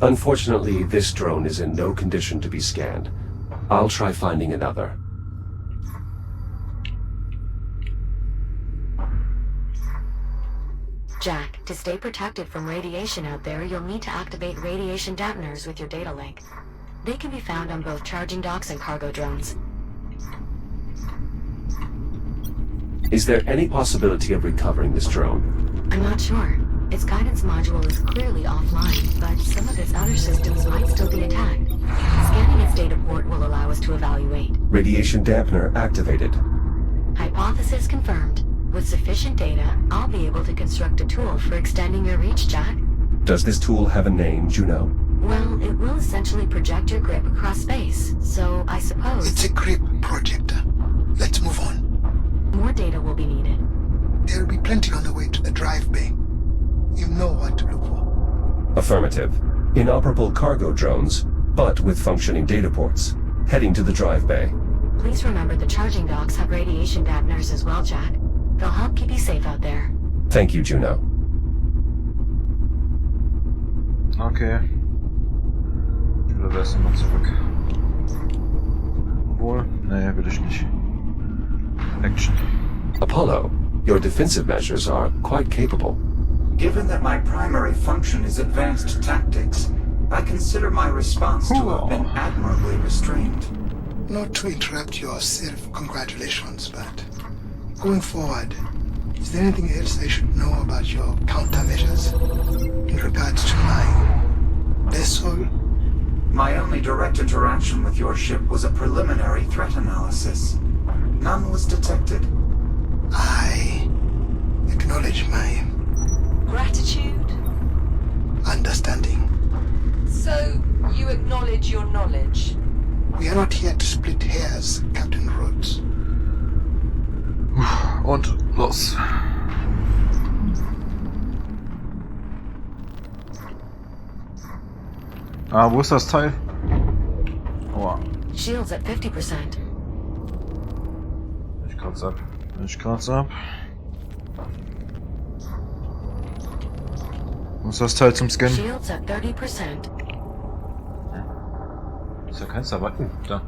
Unfortunately, this drone is in no condition to be scanned. I'll try finding another. Jack, to stay protected from radiation out there, you'll need to activate radiation dampeners with your data link. They can be found on both charging docks and cargo drones. Is there any possibility of recovering this drone? I'm not sure. Its guidance module is clearly offline, but some of its outer systems might still be intact. Scanning its data port will allow us to evaluate. Radiation dampener activated. Hypothesis confirmed. With sufficient data, I'll be able to construct a tool for extending your reach, Jack. Does this tool have a name, Juno? Well, it will essentially project your grip across space, so I suppose... It's a grip projector. Let's move on. More data will be needed. There'll be plenty on the way to the drive bay. You know what to look for. Affirmative. Inoperable cargo drones, but with functioning data ports. Heading to the drive bay. Please remember the charging docks have radiation dampeners as well, Jack. They'll help keep you safe out there. Thank you, Juno. Okay. Ich will aber erst mal zurück. Obwohl, naja, will ich nicht. Action. Apollo, your defensive measures are quite capable. Given that my primary function is advanced tactics, I consider my response to have been admirably restrained. Not to interrupt your self-congratulations, but going forward, is there anything else I should know about your countermeasures in regards to my vessel? My only direct interaction with your ship was a preliminary threat analysis. None was detected. I acknowledge my gratitude? understanding. So, you acknowledge your knowledge? We are not here to split hairs, Captain Rhodes. Und los. Ah, wo ist das Teil? Aua. Shields at 50%. Ich kratz ab. Ich kratz ab. Wo ist das Teil zum Scannen? Shields at 30%. Ist ja keins dabei. Da.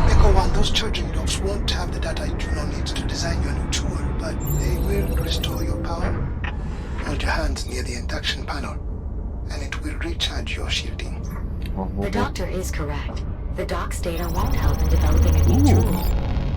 Echo 1, those charging docks won't have the data Juno needs to design your new tool, but they will restore your power. Hold your hands near the induction panel, and it will recharge your shielding. The doctor is correct. The dock's data won't help in developing a new tool.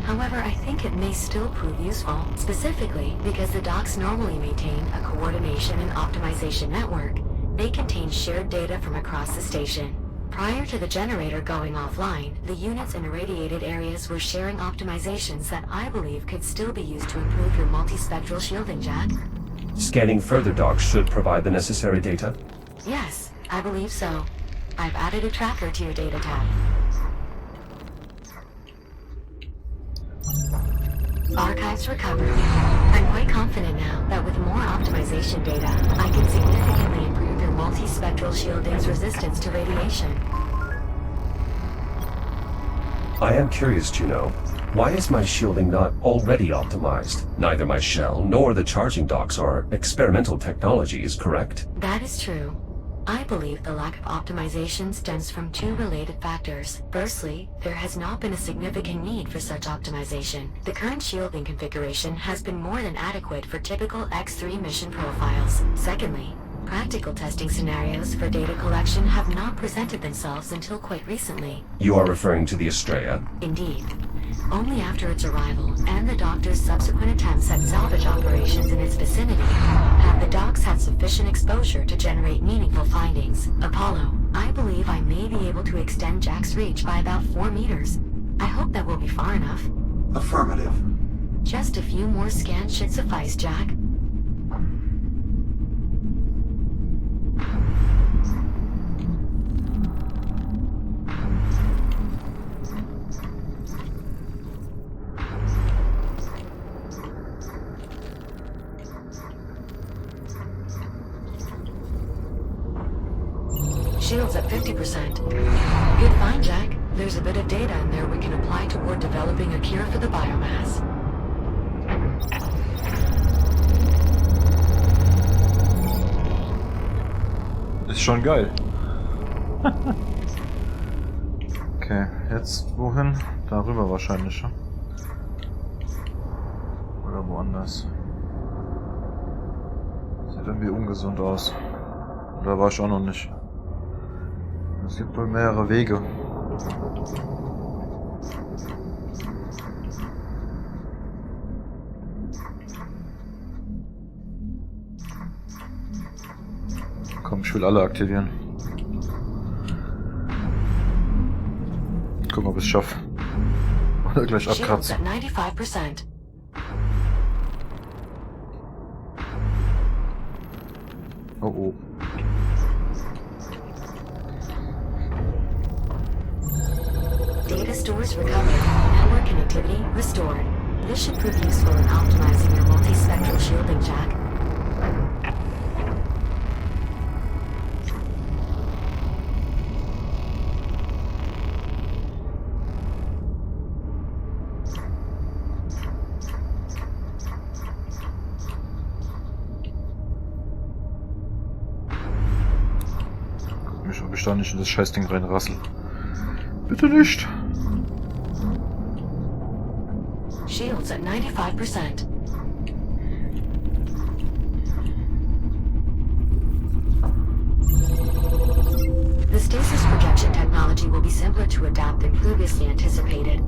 However, I think it may still prove useful, specifically because the docks normally maintain a coordination and optimization network. They contain shared data from across the station. Prior to the generator going offline, the units in irradiated areas were sharing optimizations that I believe could still be used to improve your multispectral shielding, Jack. Scanning further docks should provide the necessary data? Yes, I believe so. I've added a tracker to your data tab. Archives recovered. I'm quite confident now that with more optimization data, I can significantly improve your multispectral shielding's resistance to radiation. I am curious, Juno. Why is my shielding not already optimized? Neither my shell nor the charging docks are experimental technologies, correct? That is true. I believe the lack of optimization stems from two related factors. Firstly, there has not been a significant need for such optimization. The current shielding configuration has been more than adequate for typical X3 mission profiles. Secondly, practical testing scenarios for data collection have not presented themselves until quite recently. You are referring to the Estrella? Indeed. Only after its arrival and the doctor's subsequent attempts at salvage operations in its vicinity have the docks had sufficient exposure to generate meaningful findings. Apollo, I believe I may be able to extend Jack's reach by about 4 meters. I hope that will be far enough. Affirmative. Just a few more scans should suffice, Jack. Shields at 50%. Good find, Jack. There's a bit of data in there we can apply toward developing a cure for the biomass. schon geil. Okay, jetzt wohin? Darüber wahrscheinlich. Oder woanders. Sieht irgendwie ungesund aus. Da war ich auch noch nicht. Es gibt wohl mehrere Wege. Komm, ich will alle aktivieren. Gucken, ob ich es schaffe. Oder gleich abkratzen. Oh oh. Data stores recovered. Network connectivity restored. This should prove useful in optimizing your multispectral shielding jack. Ob ich da nicht in das Scheißding reinrassel. Bitte nicht. Shields at 95%. The stasis projection technology will be simpler to adapt than previously anticipated.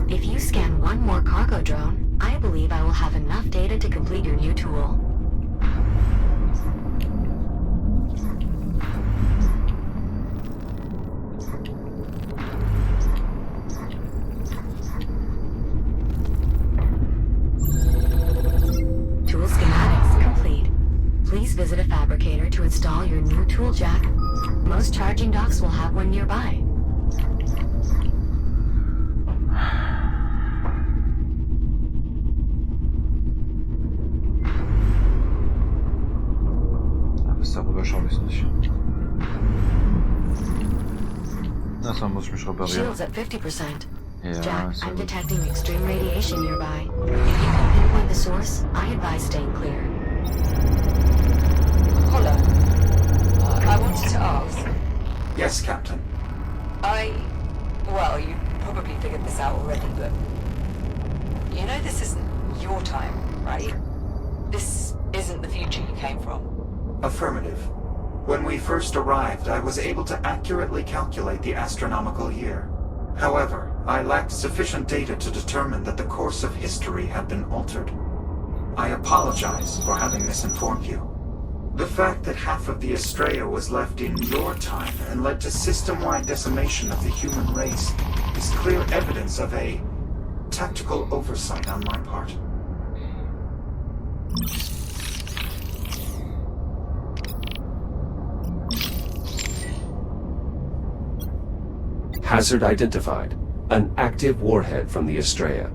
If you scan one more cargo drone, I believe I will have enough data to complete your new tool. Visit a fabricator to install your new tool jack. Most charging docks will have one nearby. Bis darüber schaffe ich es nicht. Erstmal muss ich mich reparieren. Shields at 50%. Ja, Jack, so I'm gut. detecting extreme radiation nearby. If you can pinpoint the source, I advise staying clear. Holla. I wanted to ask. Yes, Captain. Well, you probably figured this out already, but... You know this isn't your time, right? This isn't the future you came from. Affirmative. When we first arrived, I was able to accurately calculate the astronomical year. However, I lacked sufficient data to determine that the course of history had been altered. I apologize for having misinformed you. The fact that half of the Estrella was left in your time and led to system-wide decimation of the human race is clear evidence of a tactical oversight on my part. Hazard identified. An active warhead from the Estrella.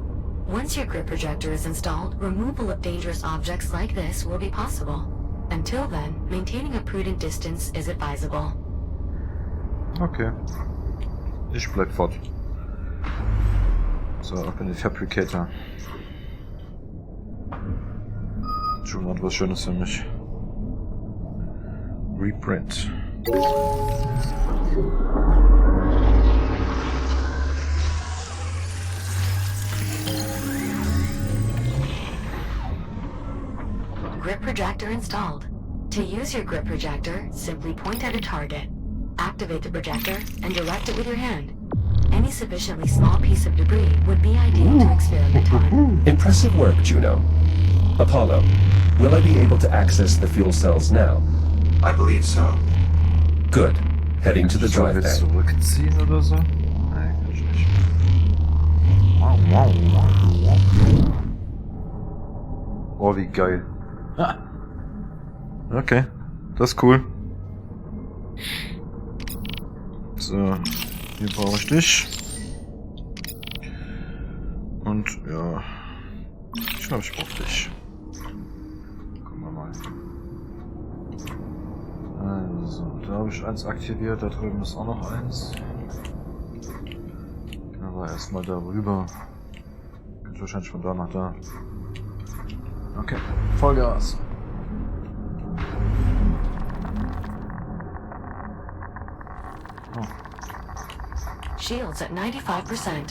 Once your grip projector is installed, removal of dangerous objects like this will be possible. Until then, maintaining a prudent distance is advisable. Okay. Ich bleib fort. So, ab in den Fabricator. June hat was Schönes für mich. Reprint. Grip projector installed. To use your grip projector, simply point at a target. Activate the projector and direct it with your hand. Any sufficiently small piece of debris would be ideal to experiment on. Impressive work, Juno. Apollo, will I be able to access the fuel cells now? I believe so. Good. Heading to the Soll drive ich jetzt bay. zurückziehen oder so? Nein, kann ich nicht. Oh, wie geil. Ah. Okay, das ist cool. So, hier brauche ich dich. Und ja, ich glaube, ich brauche dich. Gucken wir mal. Also, da habe ich eins aktiviert, da drüben ist auch noch eins. Aber erstmal darüber. Geht wahrscheinlich von da nach da. Okay, Vollgas. Shields at 95%.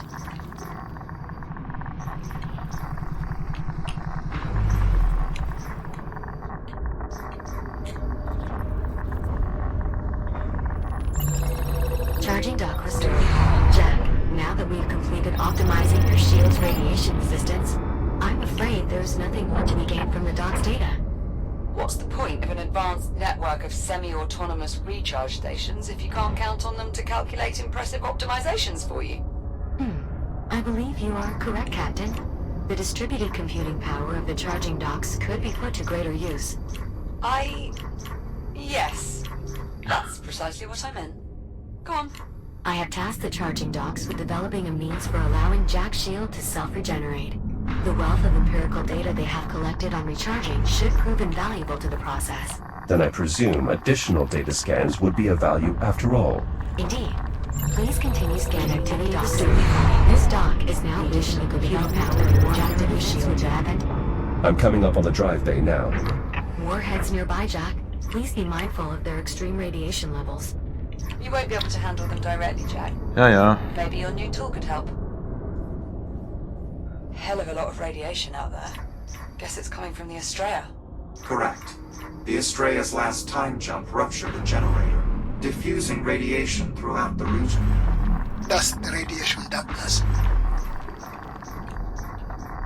Charging dock restored. Jack, now that we've completed optimizing your shield's radiation resistance, I'm afraid there's nothing more to be gained from the dock's data. What's the point of an advanced network of semi-autonomous recharge stations if you can't count on them to calculate impressive optimizations for you? I believe you are correct, Captain. The distributed computing power of the charging docks could be put to greater use. Yes. That's precisely what I meant. Go on. I have tasked the charging docks with developing a means for allowing Jack's shield to self-regenerate. The wealth of empirical data they have collected on recharging should prove invaluable to the process. Then I presume additional data scans would be of value after all. Indeed. Please continue scan activity dock. This dock is now additional computing power and more active shield happened. I'm coming up on the drive bay now. Warheads nearby, Jack. Please be mindful of their extreme radiation levels. You won't be able to handle them directly, Jack. Ja. Maybe your new tool could help. Hell of a lot of radiation out there. Guess it's coming from the Estrella. Correct. The Estrella's last time jump ruptured a generator, diffusing radiation throughout the region. That's the radiation darkness.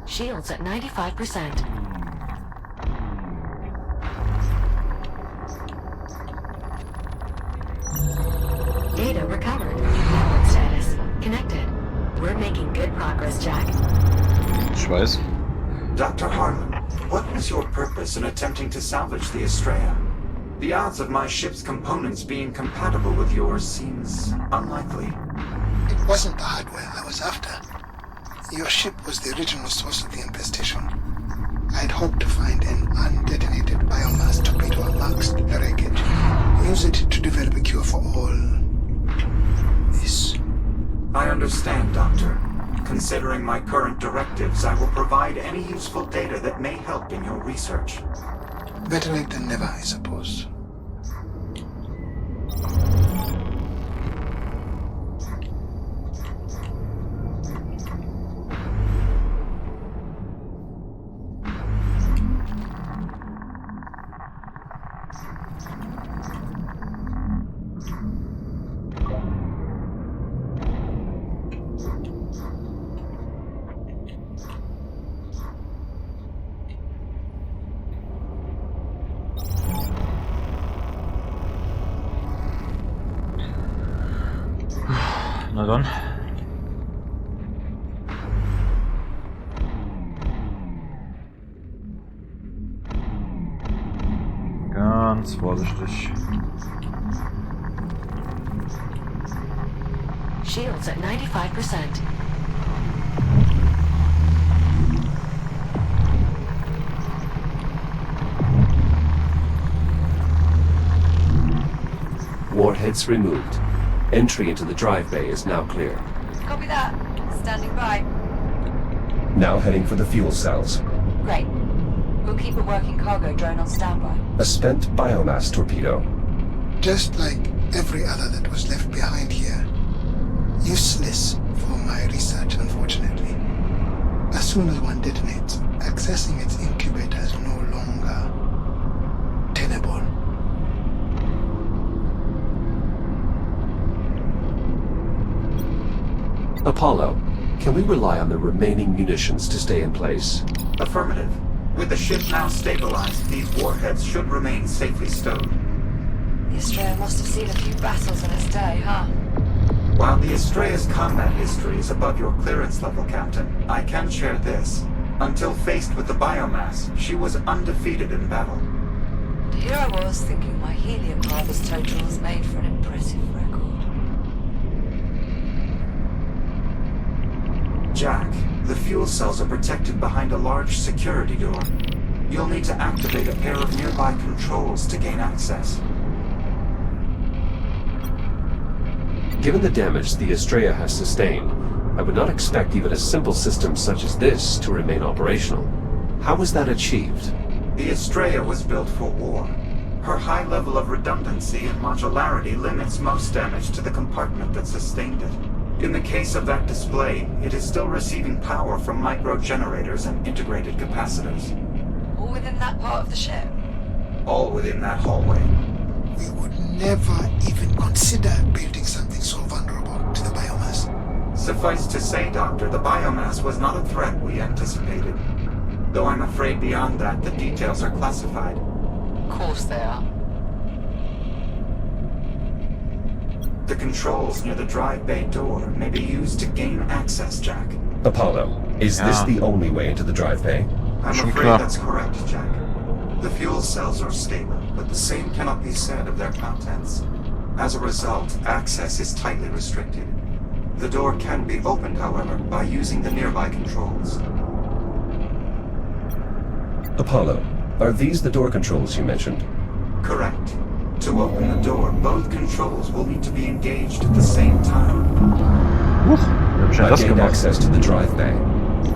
Shields at 95%. Data recovered. Network status connected. We're making good progress, Jack. Ich weiß. Dr. Harlan, what was your purpose in attempting to salvage the Estrella? The odds of my ship's components being compatible with yours seems unlikely. It wasn't the hardware I was after. Your ship was the original source of the infestation. I'd hoped to find an undetonated biomass torpedo amongst the wreckage. Use it to develop a cure for all this. I understand, Doctor. Considering my current directives, I will provide any useful data that may help in your research. Better late than never, I suppose. Na dann. Ganz vorsichtig. Shields at 95%. Warheads removed. Entry into the drive bay is now clear. Copy that. Standing by. Now heading for the fuel cells. Great. We'll keep a working cargo drone on standby. A spent biomass torpedo. Just like every other that was left behind here. Useless for my research, unfortunately. As soon as one detonates, accessing its incubator is no longer tenable. Apollo, can we rely on the remaining munitions to stay in place? Affirmative. With the ship now stabilized, these warheads should remain safely stowed. The Estrella must have seen a few battles in its day, huh? While the Estrella's combat history is above your clearance level, Captain, I can share this. Until faced with the biomass, she was undefeated in battle. And here I was thinking my helium harvest totals made for an impressive record. Jack, the fuel cells are protected behind a large security door. You'll need to activate a pair of nearby controls to gain access. Given the damage the Estrella has sustained, I would not expect even a simple system such as this to remain operational. How was that achieved? The Estrella was built for war. Her high level of redundancy and modularity limits most damage to the compartment that sustained it. In the case of that display, it is still receiving power from micro-generators and integrated capacitors. All within that part of the ship? All within that hallway. We would never even consider building something so vulnerable to the biomass. Suffice to say, Doctor, the biomass was not a threat we anticipated. Though I'm afraid beyond that, the details are classified. Of course they are. The controls near the drive bay door may be used to gain access, Jack. Apollo, is this the only way into the drive bay? I'm Schon afraid klar. that's correct, Jack. The fuel cells are stable, but the same cannot be said of their contents. As a result, access is tightly restricted. The door can be opened, however, by using the nearby controls. Apollo, are these the door controls you mentioned? Correct. To open the door, both controls will need to be engaged at the same time. Huch, wie hab ich denn I've das gained gemacht? access to the drive bay.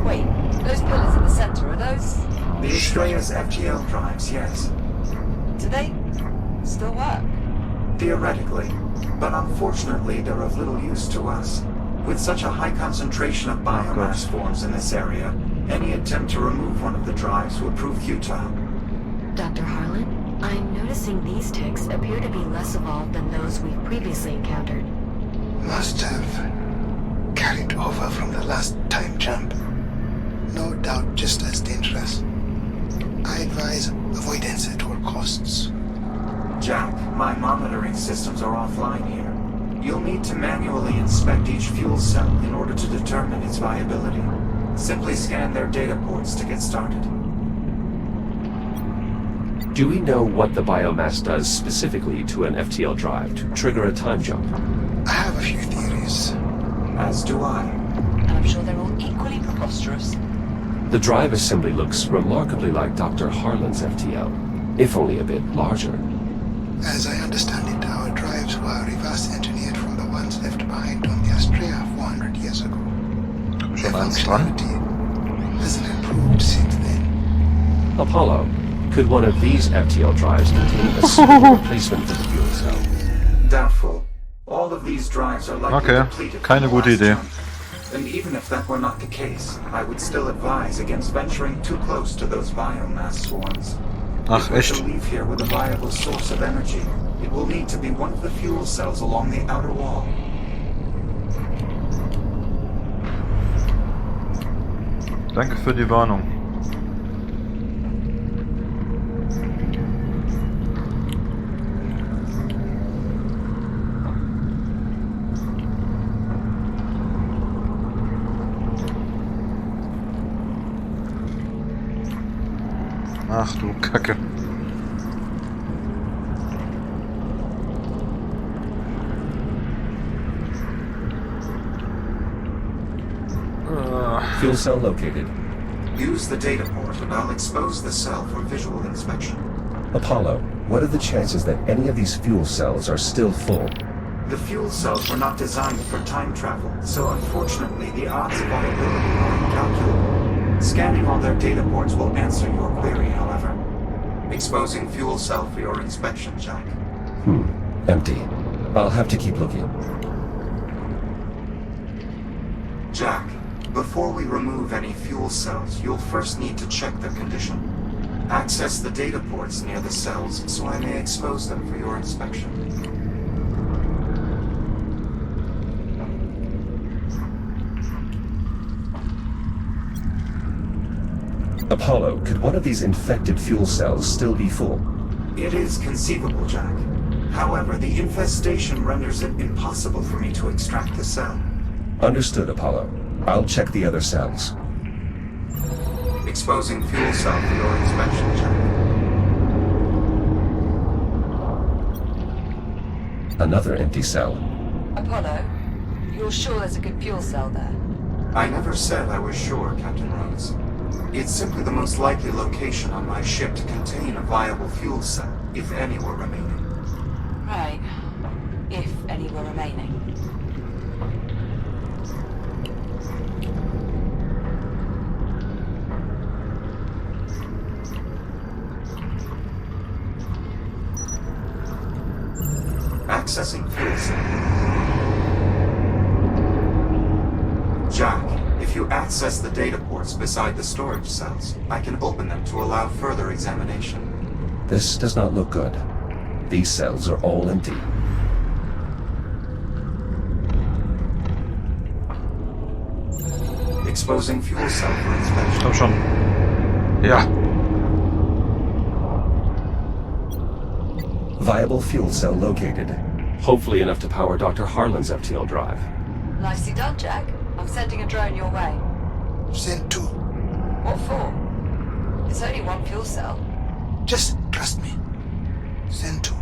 Wait, those pillars in the center, are those... The Estrella's FGL drives, yes. do they still work? Theoretically, but unfortunately they're of little use to us. With such a high concentration of biomass forms in this area, any attempt to remove one of the drives would prove futile. Dr. Harlan, I'm noticing these ticks appear to be less evolved than those we've previously encountered. Must have carried over from the last time jump. No doubt just as dangerous. I advise avoidance at all costs. Jack, my monitoring systems are offline here. You'll need to manually inspect each fuel cell in order to determine its viability. Simply scan their data ports to get started. Do we know what the biomass does specifically to an FTL drive to trigger a time jump? I have a few theories. As do I. And I'm sure they're all equally preposterous. The drive assembly looks remarkably like Dr. Harlan's FTL, if only a bit larger. As I understand it, our drives were reverse engineered from the ones left behind on the Astrea 400 years ago. Komm Their schon eins dran. functionality hasn't improved since then. Apollo, could one of these FTL drives contain a suitable replacement for the fuel cell? Doubtful. All of these drives are likely Okay, depleted. keine from the gute last Idee. jump. And even if that were not the case, I would still advise against venturing too close to those biomass swarms. Ach, If we're echt? to leave here with a viable source of energy, it will need to be one of the fuel cells along the outer wall. Danke für die Warnung. Ach du Kacke. Fuel cell located. Use the data port and I'll expose the cell for visual inspection. Apollo, what are the chances that any of these fuel cells are still full? The fuel cells were not designed for time travel, so unfortunately the odds of viability are incalculable. Scanning all their data ports will answer your query, however. Exposing fuel cell for your inspection, Jack. Empty. I'll have to keep looking. Jack, before we remove any fuel cells, you'll first need to check their condition. Access the data ports near the cells so I may expose them for your inspection. Apollo, could one of these infected fuel cells still be full? It is conceivable, Jack. However, the infestation renders it impossible for me to extract the cell. Understood, Apollo. I'll check the other cells. Exposing fuel cell for your inspection, Jack. Another empty cell. Apollo, you're sure there's a good fuel cell there? I never said I was sure, Captain Rhodes. It's simply the most likely location on my ship to contain a viable fuel cell, if any were remaining. Right. If any were remaining. Accessing fuel cell. access the data ports beside the storage cells, I can open them to allow further examination. This does not look good. These cells are all empty. Exposing fuel cell for inspection. Komm schon. Ja. Viable fuel cell located. Hopefully enough to power Dr. Harlan's FTL drive. Nicely done, Jack. I'm sending a drone your way. Send 2. What for? It's only one fuel cell. Just trust me. Send 2.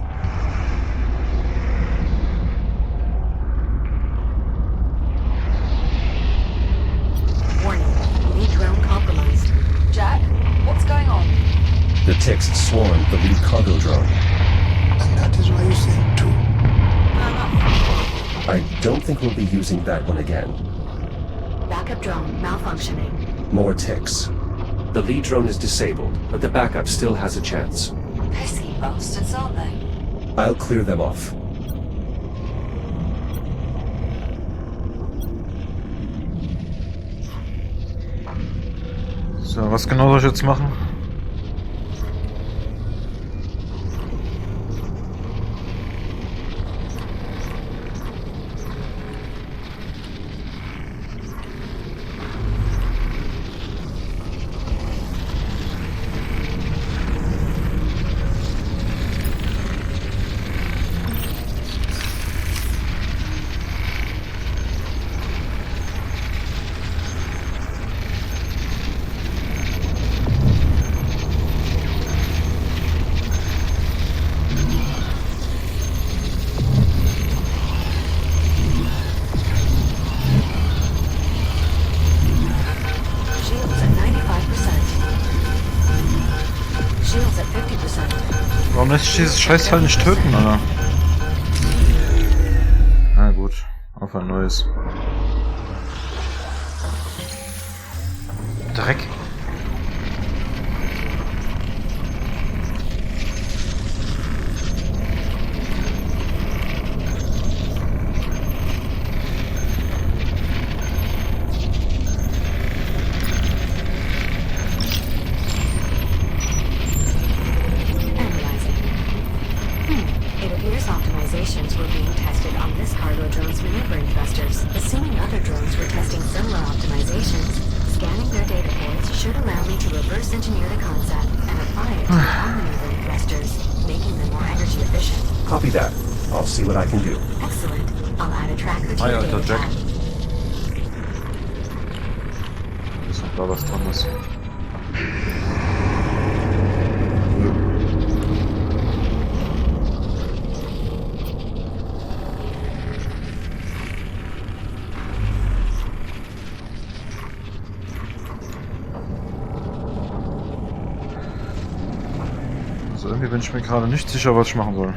Warning. Lead drone compromised. Jack, what's going on? The ticks swarmed the lead cargo drone. And that is why you send 2. I don't think we'll be using that one again. Backup drone malfunctioning. More ticks. The lead drone is disabled, but the backup still has a chance. Pesky bastards, aren't they? I'll clear them off. So, was genau soll ich jetzt machen? Warum lässt sich dieses Scheißteil nicht töten, Alter? Na gut, auf ein neues. Dreck. Optimizations were being tested on this cargo drone's maneuvering thrusters. Assuming other drones were testing similar optimizations, scanning their data ports should allow me to reverse engineer the concept and apply it to our maneuvering thrusters, making them more energy efficient. Copy that. I'll see what I can do. Excellent. I'll add a tracker to Hi, your Alter, data Jack. tab. Ist noch da was dran? Also irgendwie bin ich mir gerade nicht sicher, was ich machen soll.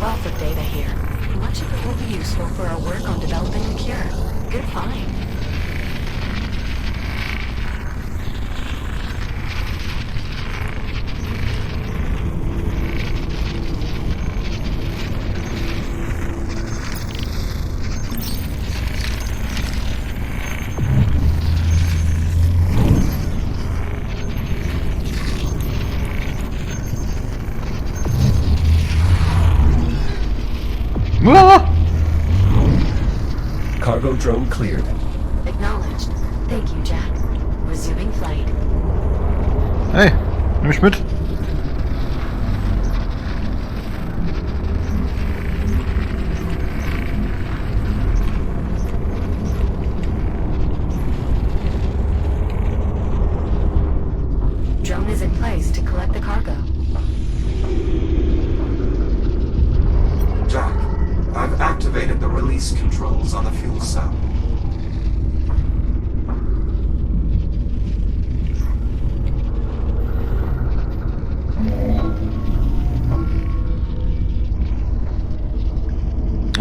Wealth of data here. Much of it will be useful for our work on developing a cure. Good find. Ah! Cargo drone cleared. Acknowledged. Thank you, Jack. Resuming flight. Hey, nimm mich mit. Drone is in place to collect the cargo. Jack, I've activated the release controls on the fuel cell.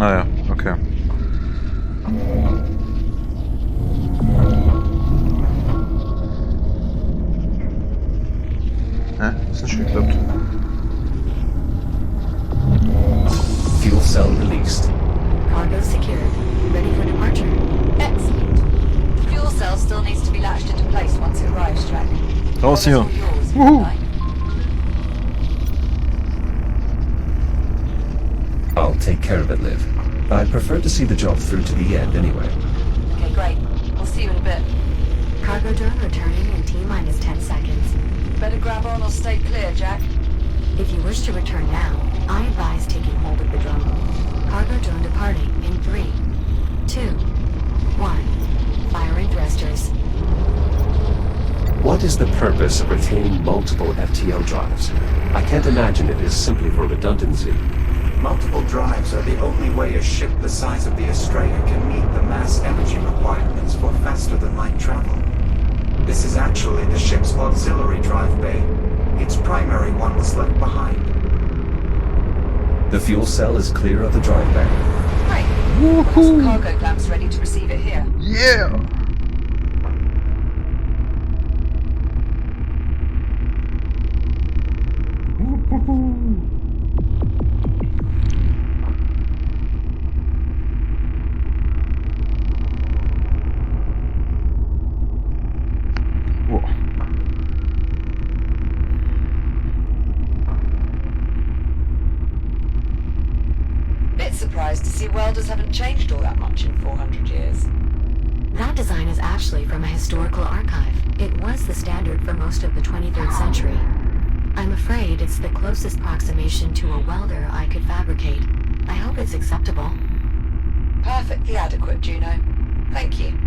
Ah ja, okay. Hä? Ist nicht geklappt. Fuel cell released. Cargo secured. Ready for departure. Excellent. The fuel cell still needs to be latched into place once it arrives, Jack. Raus hier. All yours, if you Woohoo. like. I'll take care of it, Liv. I'd prefer to see the job through to the end anyway. Okay, great. We'll see you in a bit. Cargo drone returning in T-minus 10 seconds. Better grab on or stay clear, Jack. If you wish to return now, I advise taking hold of the drone. Cargo drone departing in 3, 2, 1. Firing thrusters. What is the purpose of retaining multiple FTL drives? I can't imagine it is simply for redundancy. Multiple drives are the only way a ship the size of the Estrella can meet the mass energy requirements for faster-than-light travel. This is actually the ship's auxiliary drive bay. Its primary one was left behind. The fuel cell is clear of the drive bay. Great. Got some cargo clamps ready to receive it here. Yeah! Wow. Bit surprised to see welders haven't changed all that much in 400 years. That design is actually from a historical archive. It was the standard for most of the 23rd century. I'm afraid it's the closest approximation to a welder I could fabricate. I hope it's acceptable. Perfectly adequate, Juno. Thank you.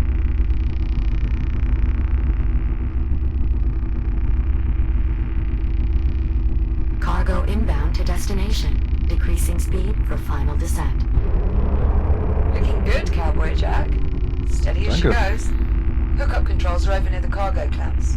Cargo inbound to destination. Decreasing speed for final descent. Looking good, Cowboy Jack. Steady as she Danke. goes. Hookup controls are over near the cargo clamps.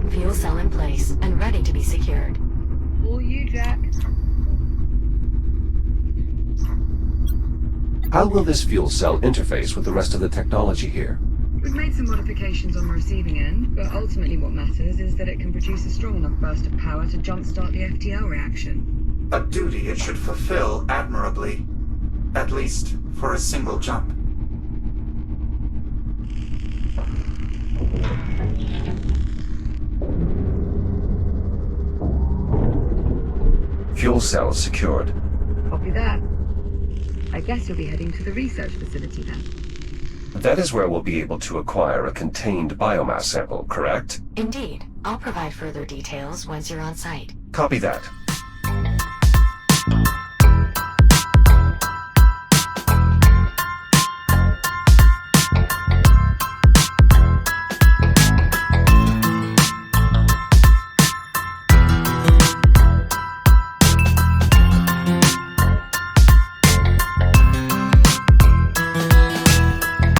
Fuel cell in place and ready to be secured. All you, Jack. How will this fuel cell interface with the rest of the technology here? We've made some modifications on the receiving end, but ultimately what matters is that it can produce a strong enough burst of power to jumpstart the FTL reaction. A duty it should fulfill admirably. At least, for a single jump. Fuel cell secured. Copy that. I guess you'll be heading to the research facility then. That is where we'll be able to acquire a contained biomass sample, correct? Indeed. I'll provide further details once you're on site. Copy that.